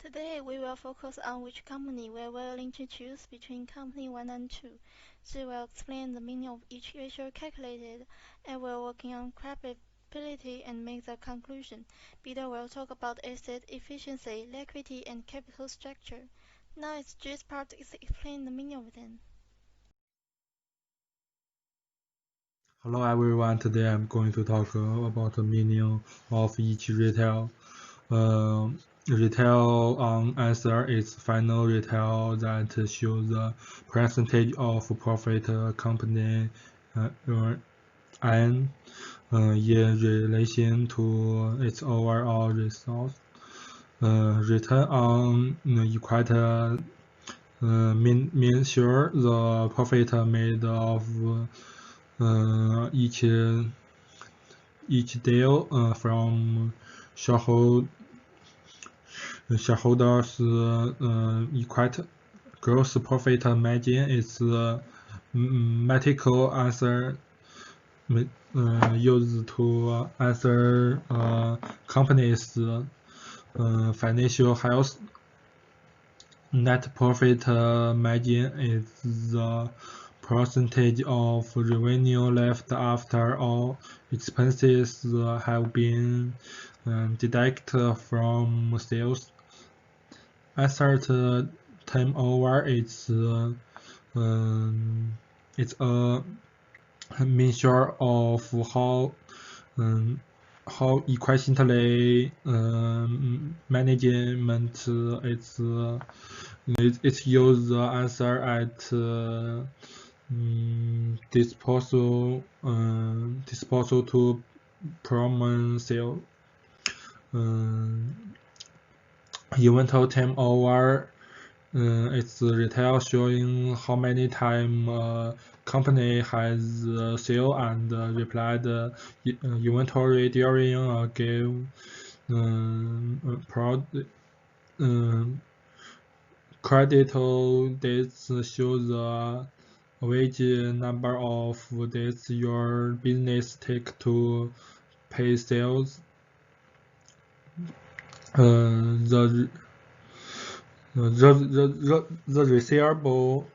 Today we will focus on which company we're willing to choose between company 1 and 2. She will explain the meaning of each ratio calculated, and we're working on credibility and make the conclusion. Peter will talk about asset efficiency, liquidity, and capital structure. Now it's Jay's part to explain the meaning of them. Hello everyone, today I'm going to talk about the meaning of each retail. Retail answer is final retail that shows the percentage of profit company earn in relation to its overall results. Return on equity measure the profit made of each deal from shareholders equity. Gross profit margin is the mathematical answer used to answer companies' financial health. Net profit margin is the percentage of revenue left after all expenses have been deducted from sales. Asset turnover is a measure of how efficiently management it's use the answer at disposal to promote sale. Inventory turnover it's retail showing how many time company has sale and replied inventory during a given creditor days show the average number of days your business take to pay sales. The receivable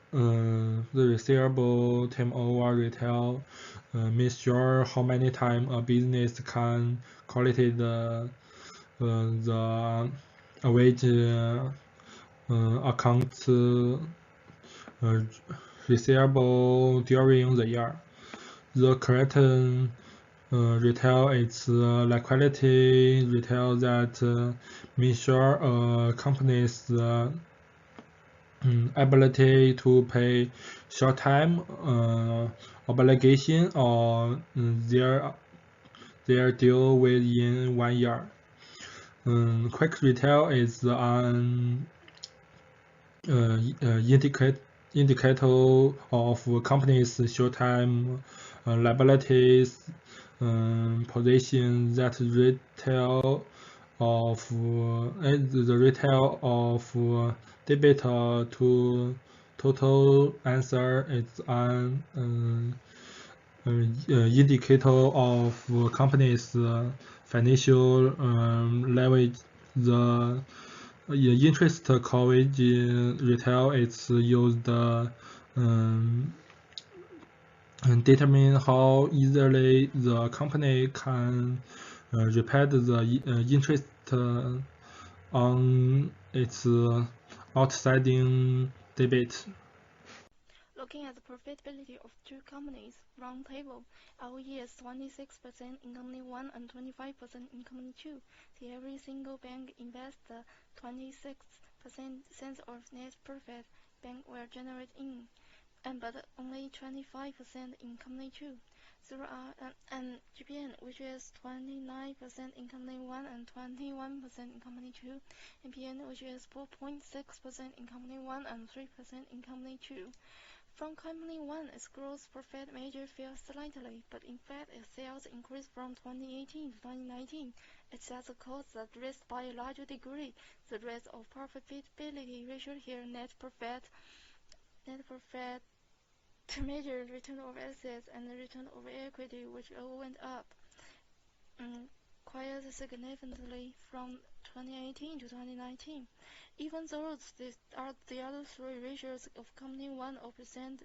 turnover retail measure how many times a business can collect the average accounts receivable during the year. The correct retail is liquidity retail that measure a company's ability to pay short-time obligation or their deal within 1 year. Quick retail is an indicator of companies' short-time liabilities position that retail of the retail of debit to total answer is an indicator of company's financial leverage. The interest coverage retail is used determine how easily the company can repay the interest on its outstanding debt. Looking at the profitability of two companies, round table, ROE is 26% in company 1 and 25% in company 2. See, every single bank invests 26% of net profit bank will generate in, but only 25% in company 2. There are and GPN, which is 29% in company 1 and 21% in company 2, and PN, which is 4.6% in company 1 and 3% in company 2. From company 1, its gross profit measure fell slightly, but in fact its sales increased from 2018 to 2019. Its sales costs that raised by a larger degree. The rate of profitability ratio here, net profit to measure return of assets and the return of equity, which all went up quite significantly from 2018 to 2019. Even though the other three ratios of Company 1 present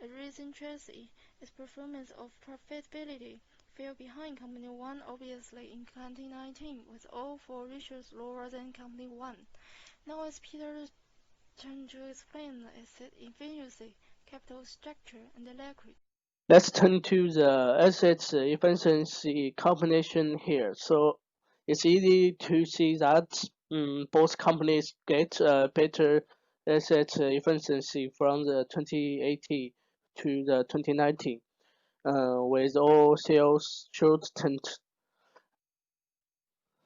a rising trajectory, its performance of profitability fell behind Company 1 obviously in 2019, with all four ratios lower than Company 1. Now as Peter turned to explain the asset efficiency, capital structure, and the liquidity. Let's turn to the assets efficiency combination here. So it's easy to see that both companies get better asset efficiency from the 2018 to the 2019, with all sales shortened.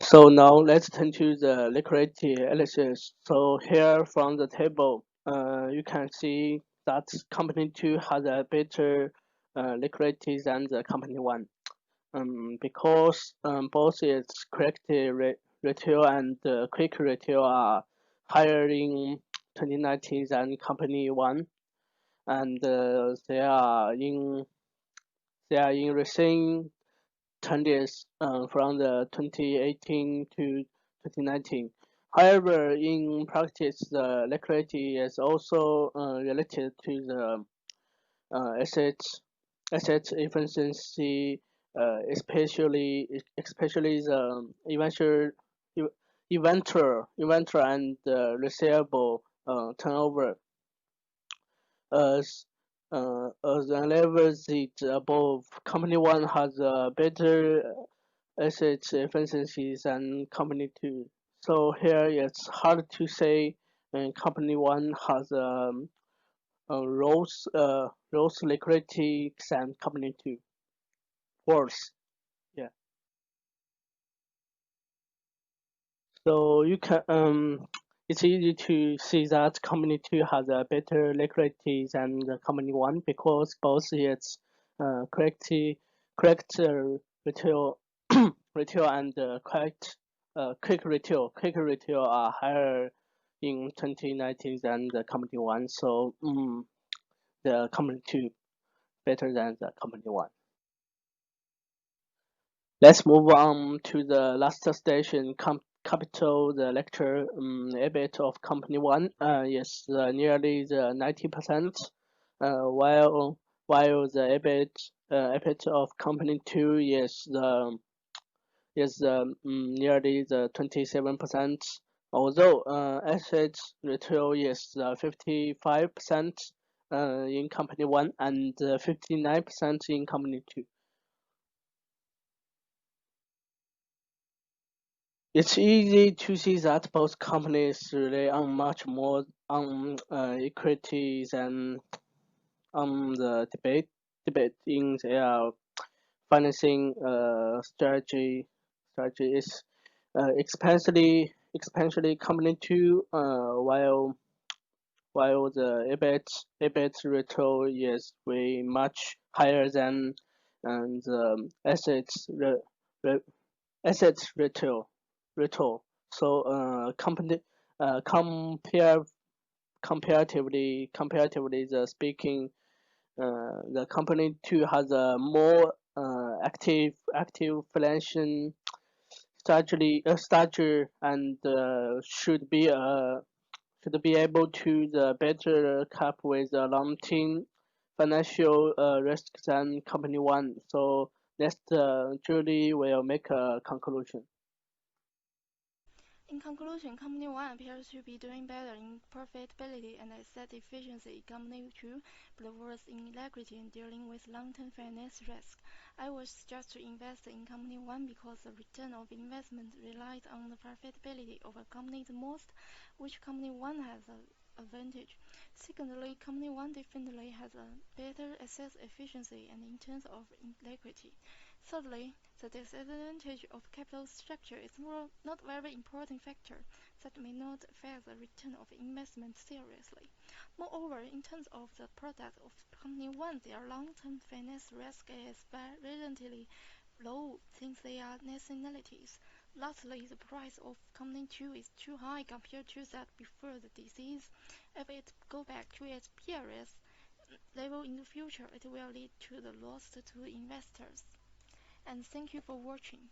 So now let's turn to the liquidity analysis. So here from the table, you can see that company 2 has a better liquidity than the company 1. Because both its ratio and quick ratio are higher in 2019 than company 1, and they are in recent trends from the 2018 to 2019. However, in practice, the liquidity is also related to the asset efficiency, especially the inventory and receivable turnover. As the levels above, company 1 has a better asset efficiency than company 2. So here it's hard to say company 1 has rose liquidity than company 2. Worse. Yeah. So it's easy to see that company 2 has a better liquidity than the company 1 because both its correct retail retail and quick retail are higher in 2019 than the company 1. So the company 2 better than the company 1. Let's move on to the last station, capital, the lecture. EBIT of company 1 is nearly the 90%, while the EBIT of company 2 is nearly the 27%. Although asset retail is 55% in company 1 and 59% in company 2. It's easy to see that both companies rely on much more on equity than on the debate in their financing strategy. Strategy is especially company 2, while the EBIT ratio is way much higher than the re, assets retail. So comparatively the speaking, the company 2 has a more active financial strategy and should be able to the better cap with the long-term financial risk than company 1. So next, Julie will make a conclusion. In conclusion, Company 1 appears to be doing better in profitability and asset efficiency. Company 2, but worse in liquidity and dealing with long-term finance risk. I would suggest to invest in Company 1 because the return of investment relies on the profitability of a company the most, which Company 1 has an advantage. Secondly, Company 1 definitely has a better asset efficiency and in terms of liquidity. Thirdly, the disadvantage of capital structure is not very important factor that may not affect the return of investment seriously. Moreover, in terms of the product of Company 1, their long-term finance risk is relatively low since they are nationalities. Lastly, the price of Company 2 is too high compared to that before the disease. If it go back to its previous level in the future, it will lead to the loss to investors. And thank you for watching.